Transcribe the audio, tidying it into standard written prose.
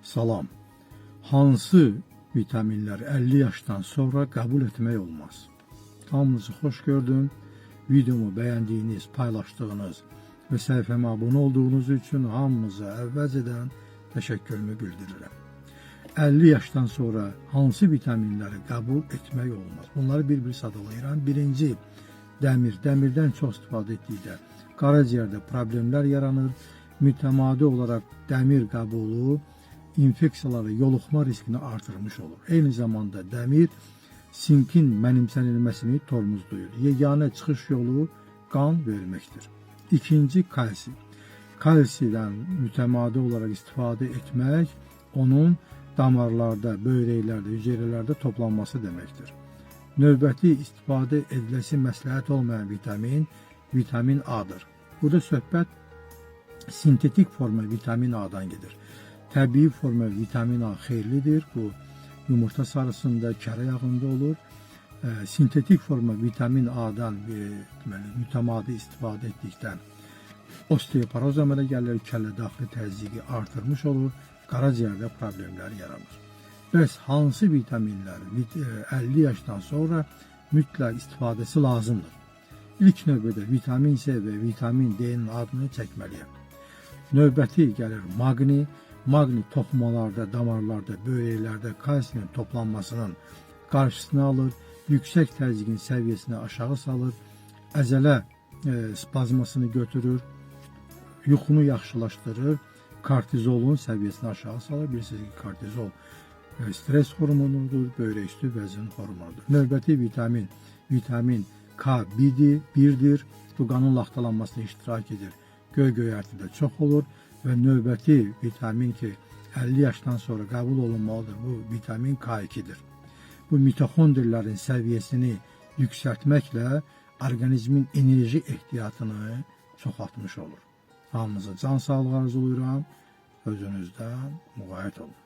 Salam. Hansı vitaminləri 50 yaşdan sonra qəbul etmək olmaz? Hamınızı xoş gördüm. Videomu bəyəndiyiniz, paylaşdığınız və səhifəmə abunə olduğunuz üçün hamınıza əvvəlcədən təşəkkürümü bildirirəm. 50 yaşdan sonra hansı vitaminləri qəbul etmək olmaz? Bunları bir-bir sadalayıram. Birinci, dəmir. Dəmirdən çox istifadə etdikdə qaraciyərdə problemlər yaranır. Mütəmadi olaraq dəmir qəbulu infeksiyaları yoluxma riskini artırmış olur. Eyni zamanda dəmir sinkin mənimsənilməsini tormozlayır. Yeganə çıxış yolu qan verməkdir. İkinci, kalsi. Kalsidən mütəmadi olaraq istifadə etmək onun damarlarda, böyrəklərdə, hüceyrələrdə toplanması deməkdir. Növbəti istifadə ediləsi məsləhət olmayan vitamin A-dır. Burada söhbət sintetik forma vitamin A-dan gedir. Təbii forma vitamin A xeyirlidir. Bu yumurta sarısında, kərə yağında olur. Sintetik forma vitamin A-dan mütəmadi istifadə etdikdən osteoporoz əmələ gəlir, kəllə daxili təzyiqi artırmış olur, qaraciyərdə problemlər yaranır. Bəs hansı vitaminlər 50 yaşdan sonra mütləq istifadəsi lazımdır? İlk növbədə vitamin C və vitamin D-nin adını çəkməliyəm. Növbəti gəlir maqni. Maqni toxumalarda, damarlarda, böyrəklərdə kalsinin toplanmasının qarşısını alır, yüksək təzyiqin səviyyəsini aşağı salır, əzələ spazmasını götürür, yuxunu yaxşılaşdırır, kortizolun səviyyəsini aşağı salır. Bilirsiniz ki, kortizol stres hormonudur, böyrək üstü vəzin hormonudur. Növbəti vitamin K1-dir. Bu qanın laxtalanmasına iştirak edir. Göy-göyərtidə çox olur və növbəti vitamin ki 50 yaşdan sonra qəbul olunmalıdır. Bu vitamin K2-dir. Bu mitoxondrilərin səviyyəsini yüksəltməklə orqanizmin enerji ehtiyatını çoxaltmış olur. Hamınıza can sağlığı arzulayıram. Özünüzdən müğayət olun.